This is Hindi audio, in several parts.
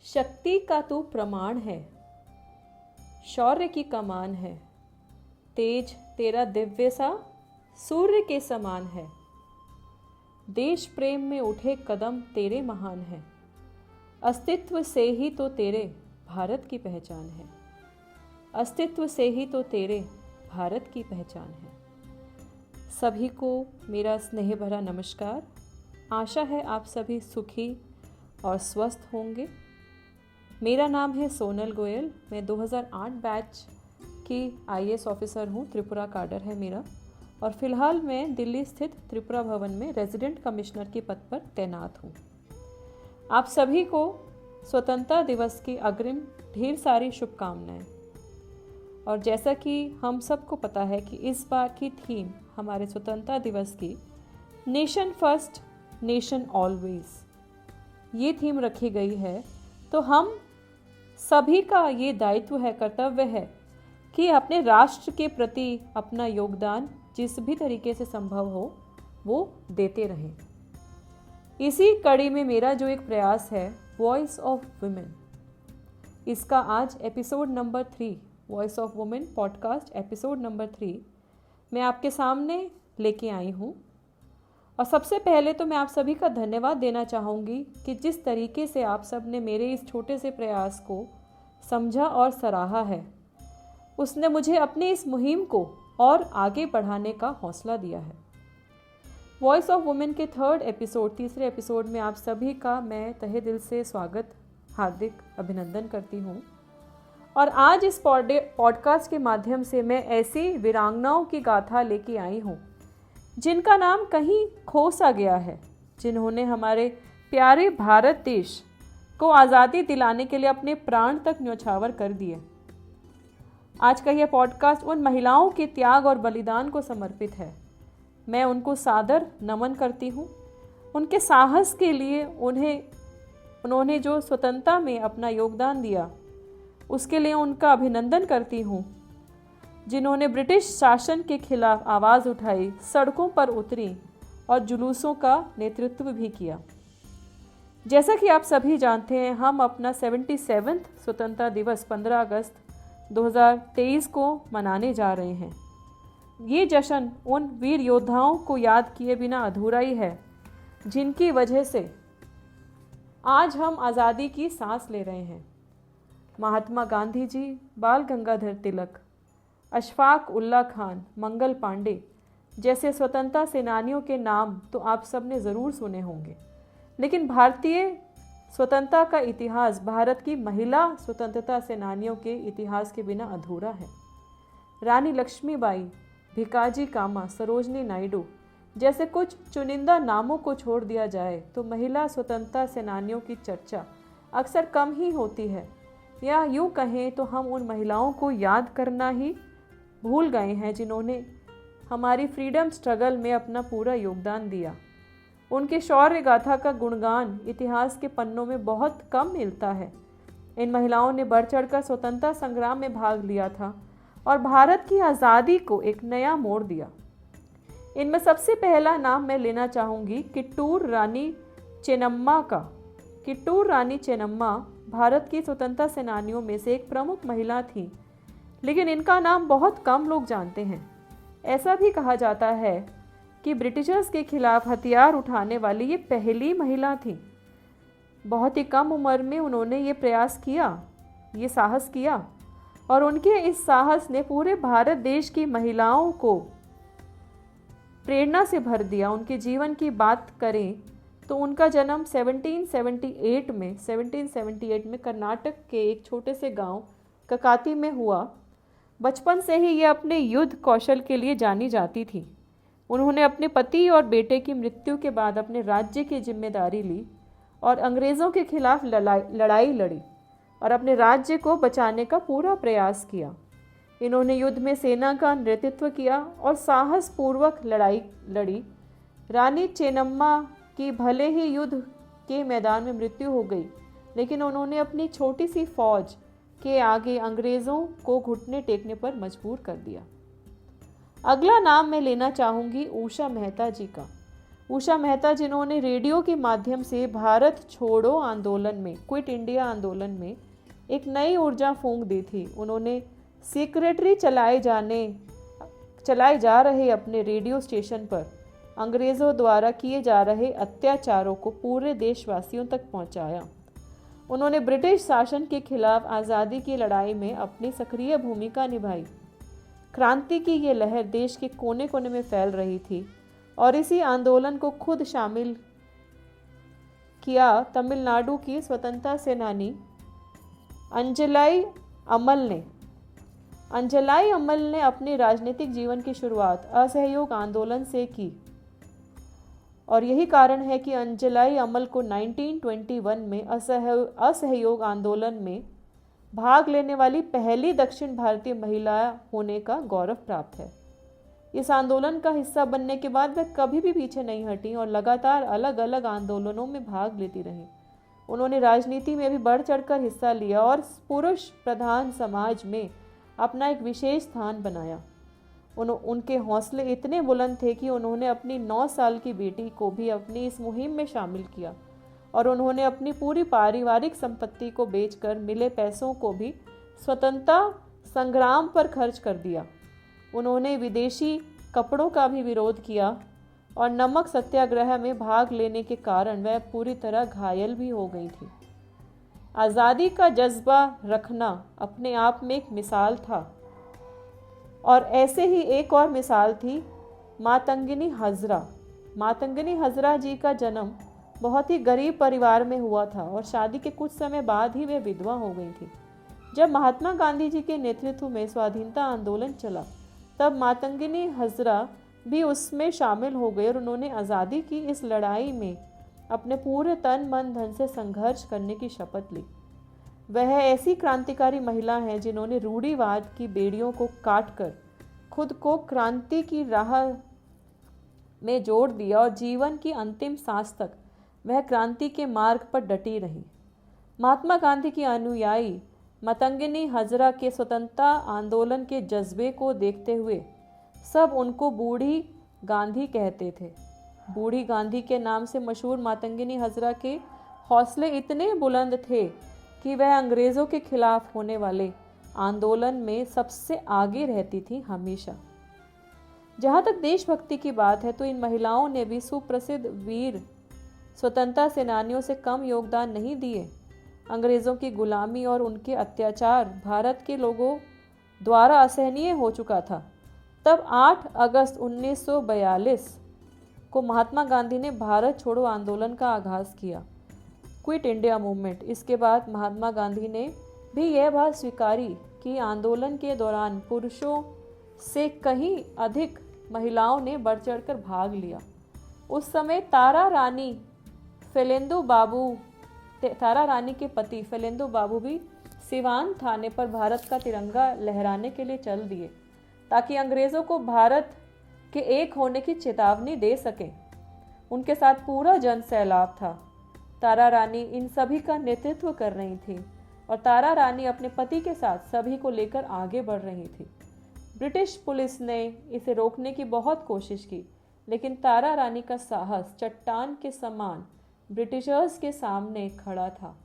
शक्ति का तू प्रमाण है, शौर्य की कमान है, तेज तेरा दिव्य सा सूर्य के समान है। देश प्रेम में उठे कदम तेरे महान है, अस्तित्व से ही तो तेरे भारत की पहचान है। अस्तित्व से ही तो तेरे भारत की पहचान है। सभी को मेरा स्नेह भरा नमस्कार। आशा है आप सभी सुखी और स्वस्थ होंगे। मेरा नाम है सोनल गोयल। मैं 2008 बैच की IAS ऑफिसर हूँ। त्रिपुरा काडर है मेरा, और फिलहाल मैं दिल्ली स्थित त्रिपुरा भवन में रेजिडेंट कमिश्नर के पद पर तैनात हूँ। आप सभी को स्वतंत्रता दिवस की अग्रिम ढेर सारी शुभकामनाएं। और जैसा कि हम सबको पता है कि इस बार की थीम हमारे स्वतंत्रता दिवस की नेशन फर्स्ट नेशन ऑलवेज ये थीम रखी गई है, तो हम सभी का ये दायित्व है, कर्तव्य है कि अपने राष्ट्र के प्रति अपना योगदान जिस भी तरीके से संभव हो वो देते रहें। इसी कड़ी में मेरा जो एक प्रयास है वॉइस ऑफ वुमेन, इसका आज episode number 3 voice of women podcast episode number 3 मैं आपके सामने लेके आई हूँ। और सबसे पहले तो मैं आप सभी का धन्यवाद देना चाहूँगी कि जिस तरीके से आप सब ने मेरे इस छोटे से प्रयास को समझा और सराहा है, उसने मुझे अपनी इस मुहिम को और आगे बढ़ाने का हौसला दिया है। वॉइस ऑफ वुमेन के तीसरे एपिसोड में आप सभी का मैं तहे दिल से स्वागत, हार्दिक अभिनंदन करती हूँ। और आज इस पॉडकास्ट के माध्यम से मैं ऐसी वीरांगनाओं की गाथा लेके आई हूँ जिनका नाम कहीं खो सा गया है, जिन्होंने हमारे प्यारे भारत देश को आज़ादी दिलाने के लिए अपने प्राण तक न्यौछावर कर दिए। आज का यह पॉडकास्ट उन महिलाओं के त्याग और बलिदान को समर्पित है। मैं उनको सादर नमन करती हूँ। उनके साहस के लिए उन्होंने जो स्वतंत्रता में अपना योगदान दिया उसके लिए उनका अभिनंदन करती हूँ। जिन्होंने ब्रिटिश शासन के खिलाफ आवाज़ उठाई, सड़कों पर उतरी और जुलूसों का नेतृत्व भी किया। जैसा कि आप सभी जानते हैं, हम अपना 77वां स्वतंत्रता दिवस 15 अगस्त 2023 को मनाने जा रहे हैं। ये जश्न उन वीर योद्धाओं को याद किए बिना अधूरा ही है जिनकी वजह से आज हम आज़ादी की सांस ले रहे हैं। महात्मा गांधी जी, बाल गंगाधर तिलक, अशफाक उल्ला खान, मंगल पांडे जैसे स्वतंत्रता सेनानियों के नाम तो आप सब ने ज़रूर सुने होंगे, लेकिन भारतीय स्वतंत्रता का इतिहास भारत की महिला स्वतंत्रता सेनानियों के इतिहास के बिना अधूरा है। रानी लक्ष्मीबाई, भिकाजी कामा, सरोजनी नायडू जैसे कुछ चुनिंदा नामों को छोड़ दिया जाए तो महिला स्वतंत्रता सेनानियों की चर्चा अक्सर कम ही होती है, या यूँ कहें तो हम उन महिलाओं को याद करना ही भूल गए हैं जिन्होंने हमारी फ्रीडम स्ट्रगल में अपना पूरा योगदान दिया। उनके शौर्य गाथा का गुणगान इतिहास के पन्नों में बहुत कम मिलता है। इन महिलाओं ने बढ़ चढ़कर स्वतंत्रता संग्राम में भाग लिया था और भारत की आज़ादी को एक नया मोड़ दिया। इनमें सबसे पहला नाम मैं लेना चाहूँगी किट्टूर रानी चेन्नम्मा का। किट्टूर रानी चेन्नम्मा भारत की स्वतंत्रता सेनानियों में से एक प्रमुख महिला थी, लेकिन इनका नाम बहुत कम लोग जानते हैं। ऐसा भी कहा जाता है कि ब्रिटिशर्स के खिलाफ हथियार उठाने वाली ये पहली महिला थी। बहुत ही कम उम्र में उन्होंने ये प्रयास किया, ये साहस किया, और उनके इस साहस ने पूरे भारत देश की महिलाओं को प्रेरणा से भर दिया। उनके जीवन की बात करें तो उनका जन्म 1778 में कर्नाटक के एक छोटे से गांव ककाती में हुआ। बचपन से ही ये अपने युद्ध कौशल के लिए जानी जाती थी। उन्होंने अपने पति और बेटे की मृत्यु के बाद अपने राज्य की जिम्मेदारी ली और अंग्रेज़ों के खिलाफ लड़ाई लड़ी और अपने राज्य को बचाने का पूरा प्रयास किया। इन्होंने युद्ध में सेना का नेतृत्व किया और साहसपूर्वक लड़ाई लड़ी। रानी चेन्नम्मा की भले ही युद्ध के मैदान में मृत्यु हो गई, लेकिन उन्होंने अपनी छोटी सी फौज के आगे अंग्रेज़ों को घुटने टेकने पर मजबूर कर दिया। अगला नाम मैं लेना चाहूँगी उषा मेहता जी का। उषा मेहता जिन्होंने रेडियो के माध्यम से भारत छोड़ो आंदोलन में, क्विट इंडिया आंदोलन में एक नई ऊर्जा फूंक दी थी। उन्होंने सेक्रेटरी चलाए जा रहे अपने रेडियो स्टेशन पर अंग्रेज़ों द्वारा किए जा रहे अत्याचारों को पूरे देशवासियों तक पहुंचाया। उन्होंने ब्रिटिश शासन के खिलाफ आज़ादी की लड़ाई में अपनी सक्रिय भूमिका निभाई। क्रांति की ये लहर देश के कोने कोने में फैल रही थी और इसी आंदोलन को खुद शामिल किया तमिलनाडु की स्वतंत्रता सेनानी अंजलाई अमल ने अपने राजनीतिक जीवन की शुरुआत असहयोग आंदोलन से की और यही कारण है कि अंजलाई अमल को 1921 में असहयोग आंदोलन में भाग लेने वाली पहली दक्षिण भारतीय महिला होने का गौरव प्राप्त है। इस आंदोलन का हिस्सा बनने के बाद वह कभी भी पीछे नहीं हटी और लगातार अलग अलग आंदोलनों में भाग लेती रही। उन्होंने राजनीति में भी बढ़ चढ़कर हिस्सा लिया और पुरुष प्रधान समाज में अपना एक विशेष स्थान बनाया। उनके हौसले इतने बुलंद थे कि उन्होंने अपनी 9 साल की बेटी को भी अपनी इस मुहिम में शामिल किया और उन्होंने अपनी पूरी पारिवारिक संपत्ति को बेचकर मिले पैसों को भी स्वतंत्रता संग्राम पर खर्च कर दिया। उन्होंने विदेशी कपड़ों का भी विरोध किया और नमक सत्याग्रह में भाग लेने के कारण वह पूरी तरह घायल भी हो गई थी। आज़ादी का जज्बा रखना अपने आप में एक मिसाल था और ऐसे ही एक और मिसाल थी मातंगिनी हजरा जी का जन्म बहुत ही गरीब परिवार में हुआ था और शादी के कुछ समय बाद ही वे विधवा हो गई थी। जब महात्मा गांधी जी के नेतृत्व में स्वाधीनता आंदोलन चला तब मातंगिनी हजरा भी उसमें शामिल हो गए और उन्होंने आज़ादी की इस लड़ाई में अपने पूरे तन मन धन से संघर्ष करने की शपथ ली। वह ऐसी क्रांतिकारी महिला हैं जिन्होंने रूढ़िवाद की बेड़ियों को काटकर खुद को क्रांति की राह में जोड़ दिया और जीवन की अंतिम सांस तक वह क्रांति के मार्ग पर डटी रही। महात्मा गांधी की अनुयायी मातंगिनी हजरा के स्वतंत्रता आंदोलन के जज्बे को देखते हुए सब उनको बूढ़ी गांधी कहते थे। बूढ़ी गांधी के नाम से मशहूर मातंगिनी हजरा के हौसले इतने बुलंद थे कि वह अंग्रेज़ों के खिलाफ होने वाले आंदोलन में सबसे आगे रहती थी हमेशा। जहाँ तक देशभक्ति की बात है तो इन महिलाओं ने भी सुप्रसिद्ध वीर स्वतंत्रता सेनानियों से कम योगदान नहीं दिए। अंग्रेज़ों की गुलामी और उनके अत्याचार भारत के लोगों द्वारा असहनीय हो चुका था। तब 8 अगस्त 1942 को महात्मा गांधी ने भारत छोड़ो आंदोलन का आगाज़ किया, क्विट इंडिया मूवमेंट। इसके बाद महात्मा गांधी ने भी यह बात स्वीकारी कि आंदोलन के दौरान पुरुषों से कहीं अधिक महिलाओं ने बढ़ चढ़कर भाग लिया। उस समय तारा रानी के पति फैलेंदु बाबू भी सिवान थाने पर भारत का तिरंगा लहराने के लिए चल दिए ताकि अंग्रेज़ों को भारत के एक होने की चेतावनी दे सकें। उनके साथ पूरा जन सैलाब था। तारा रानी इन सभी का नेतृत्व कर रही थी और तारा रानी अपने पति के साथ सभी को लेकर आगे बढ़ रही थी। ब्रिटिश पुलिस ने इसे रोकने की बहुत कोशिश की, लेकिन तारा रानी का साहस चट्टान के समान ब्रिटिशर्स के सामने खड़ा था।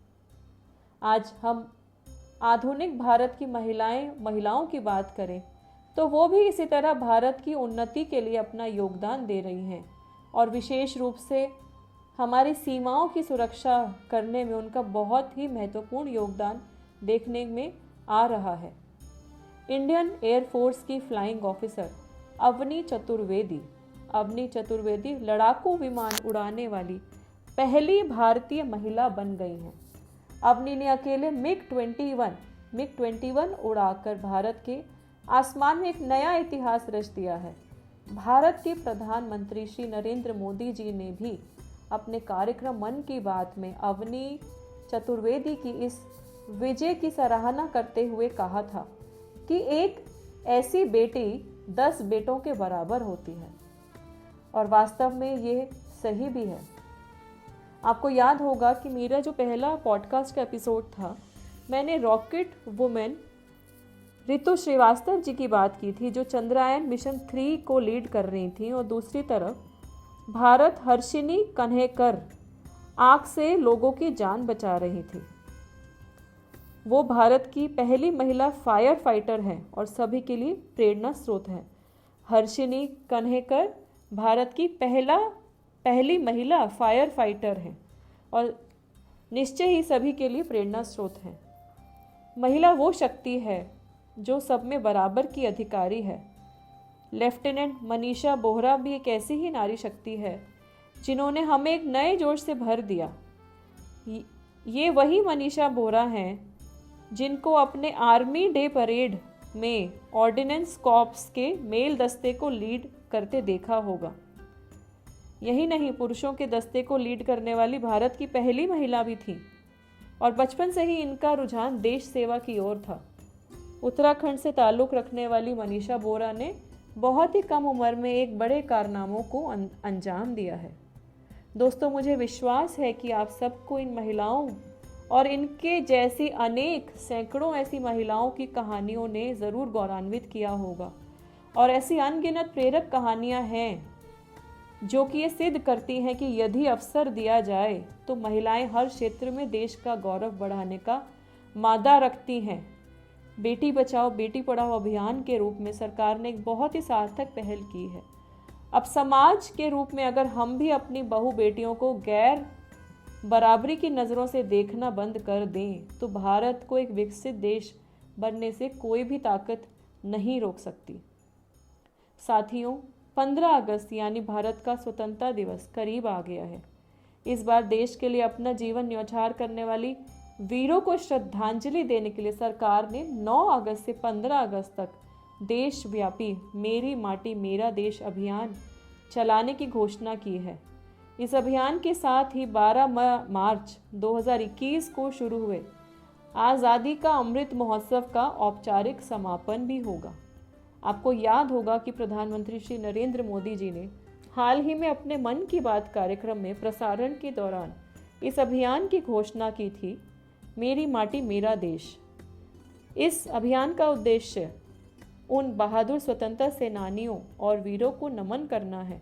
आज हम आधुनिक भारत की महिलाओं की बात करें तो वो भी इसी तरह भारत की उन्नति के लिए अपना योगदान दे रही हैं और विशेष रूप से हमारी सीमाओं की सुरक्षा करने में उनका बहुत ही महत्वपूर्ण योगदान देखने में आ रहा है। इंडियन एयरफोर्स की फ्लाइंग ऑफिसर अवनी चतुर्वेदी लड़ाकू विमान उड़ाने वाली पहली भारतीय महिला बन गई हैं। अवनी ने अकेले मिग 21 उड़ाकर भारत के आसमान में एक नया इतिहास रच दिया है। भारत के प्रधानमंत्री श्री नरेंद्र मोदी जी ने भी अपने कार्यक्रम मन की बात में अवनी चतुर्वेदी की इस विजय की सराहना करते हुए कहा था कि एक ऐसी बेटी 10 बेटों के बराबर होती है, और वास्तव में ये सही भी है। आपको याद होगा कि मेरा जो पहला पॉडकास्ट का एपिसोड था, मैंने रॉकेट वुमेन रितु श्रीवास्तव जी की बात की थी, जो चंद्रयान मिशन 3 को लीड कर रही थी, और दूसरी तरफ भारत हर्षिनी कन्हेकर आग से लोगों की जान बचा रही थी। वो भारत की पहली महिला फायर फाइटर हैं और सभी के लिए प्रेरणा स्रोत हैं। हर्षिनी कन्हेकर भारत की पहली महिला फायर फाइटर हैं और निश्चय ही सभी के लिए प्रेरणा स्रोत हैं। महिला वो शक्ति है जो सब में बराबर की अधिकारी है। लेफ्टिनेंट मनीषा बोहरा भी एक ऐसी ही नारी शक्ति है जिन्होंने हमें एक नए जोश से भर दिया। ये वही मनीषा बोहरा हैं जिनको अपने आर्मी डे परेड में ऑर्डिनेंस कॉर्प्स के मेल दस्ते को लीड करते देखा होगा। यही नहीं, पुरुषों के दस्ते को लीड करने वाली भारत की पहली महिला भी थी और बचपन से ही इनका रुझान देश सेवा की ओर था। उत्तराखंड से ताल्लुक़ रखने वाली मनीषा बोहरा ने बहुत ही कम उम्र में एक बड़े कारनामों को अंजाम दिया है। दोस्तों, मुझे विश्वास है कि आप सबको इन महिलाओं और इनके जैसी अनेक सैकड़ों ऐसी महिलाओं की कहानियों ने ज़रूर गौरवान्वित किया होगा और ऐसी अनगिनत प्रेरक कहानियां हैं जो कि ये सिद्ध करती हैं कि यदि अवसर दिया जाए तो महिलाएं हर क्षेत्र में देश का गौरव बढ़ाने का मादा रखती हैं। बेटी बचाओ बेटी पढ़ाओ अभियान के रूप में सरकार ने एक बहुत ही सार्थक पहल की है। अब समाज के रूप में अगर हम भी अपनी बहू बेटियों को गैर बराबरी की नज़रों से देखना बंद कर दें तो भारत को एक विकसित देश बनने से कोई भी ताकत नहीं रोक सकती। साथियों, 15 अगस्त यानी भारत का स्वतंत्रता दिवस करीब आ गया है। इस बार देश के लिए अपना जीवन न्यौछावर करने वाली वीरों को श्रद्धांजलि देने के लिए सरकार ने 9 अगस्त से 15 अगस्त तक देशव्यापी मेरी माटी मेरा देश अभियान चलाने की घोषणा की है। इस अभियान के साथ ही 12 मार्च 2021 को शुरू हुए आज़ादी का अमृत महोत्सव का औपचारिक समापन भी होगा। आपको याद होगा कि प्रधानमंत्री श्री नरेंद्र मोदी जी ने हाल ही में अपने मन की बात कार्यक्रम में प्रसारण के दौरान इस अभियान की घोषणा की थी, मेरी माटी मेरा देश। इस अभियान का उद्देश्य उन बहादुर स्वतंत्रता सेनानियों और वीरों को नमन करना है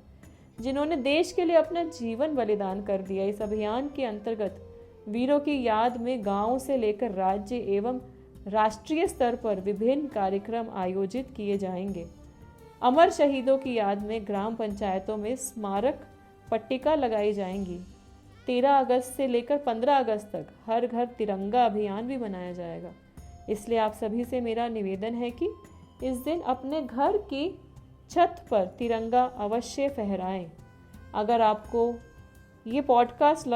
जिन्होंने देश के लिए अपना जीवन बलिदान कर दिया। इस अभियान के अंतर्गत वीरों की याद में गांव से लेकर राज्य एवं राष्ट्रीय स्तर पर विभिन्न कार्यक्रम आयोजित किए जाएंगे। अमर शहीदों की याद में ग्राम पंचायतों में स्मारक पट्टिका लगाई जाएंगी। 13 अगस्त से लेकर 15 अगस्त तक हर घर तिरंगा अभियान भी मनाया जाएगा। इसलिए आप सभी से मेरा निवेदन है कि इस दिन अपने घर की छत पर तिरंगा अवश्य फहराएं। अगर आपको ये पॉडकास्ट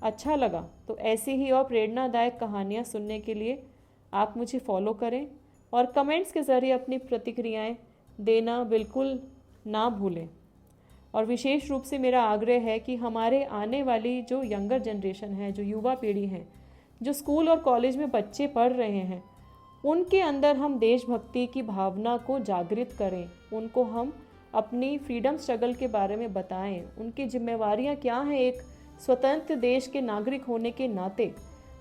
अच्छा लगा तो ऐसी ही और प्रेरणादायक कहानियाँ सुनने के लिए आप मुझे फॉलो करें और कमेंट्स के ज़रिए अपनी प्रतिक्रियाएं देना बिल्कुल ना भूलें। और विशेष रूप से मेरा आग्रह है कि हमारे आने वाली जो यंगर जनरेशन है, जो युवा पीढ़ी है, जो स्कूल और कॉलेज में बच्चे पढ़ रहे हैं, उनके अंदर हम देशभक्ति की भावना को जागृत करें। उनको हम अपनी फ्रीडम स्ट्रगल के बारे में बताएं, उनकी जिम्मेवारियां क्या हैं एक स्वतंत्र देश के नागरिक होने के नाते,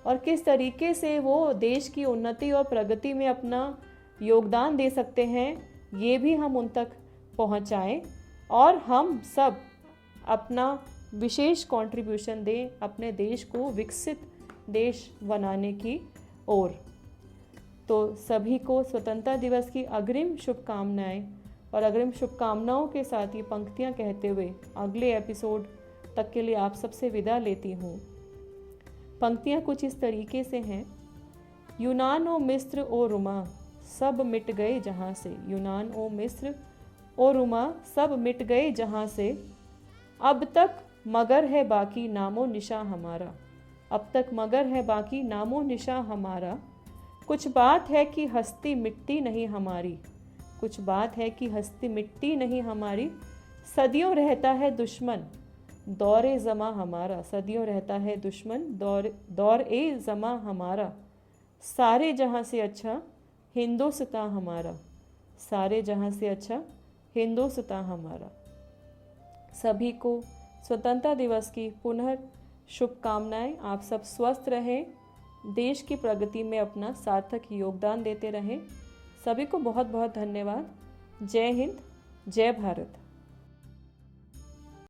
और किस तरीके से वो देश की उन्नति और प्रगति में अपना योगदान दे सकते हैं, ये भी हम उन तक पहुंचाएं और हम सब अपना विशेष कंट्रीब्यूशन दें अपने देश को विकसित देश बनाने की ओर। तो सभी को स्वतंत्रता दिवस की अग्रिम शुभकामनाएं और अग्रिम शुभकामनाओं के साथ ये पंक्तियां कहते हुए अगले एपिसोड तक के लिए आप सबसे विदा लेती हूँ। पंक्तियां कुछ इस तरीके से हैं। यूनान ओ मिस्र ओ रुमा सब मिट गए जहाँ से, यूनान ओ मिस्र ओ रुमा सब मिट गए जहाँ से, अब तक मगर है बाकी नामो निशा हमारा, अब तक मगर है बाकी नामो निशा हमारा, कुछ बात है कि हस्ती मिटती नहीं हमारी, कुछ बात है कि हस्ती मिटती नहीं हमारी, सदियों रहता है दुश्मन दौरे ज़मा हमारा, सदियों रहता है दुश्मन दौरे ज़मा हमारा, सारे जहाँ से अच्छा हिंदुस्तान हमारा, सारे जहाँ से अच्छा हिंदुस्तान हमारा। सभी को स्वतंत्रता दिवस की पुनः शुभकामनाएं। आप सब स्वस्थ रहें, देश की प्रगति में अपना सार्थक योगदान देते रहें। सभी को बहुत बहुत धन्यवाद। जय हिंद, जय भारत।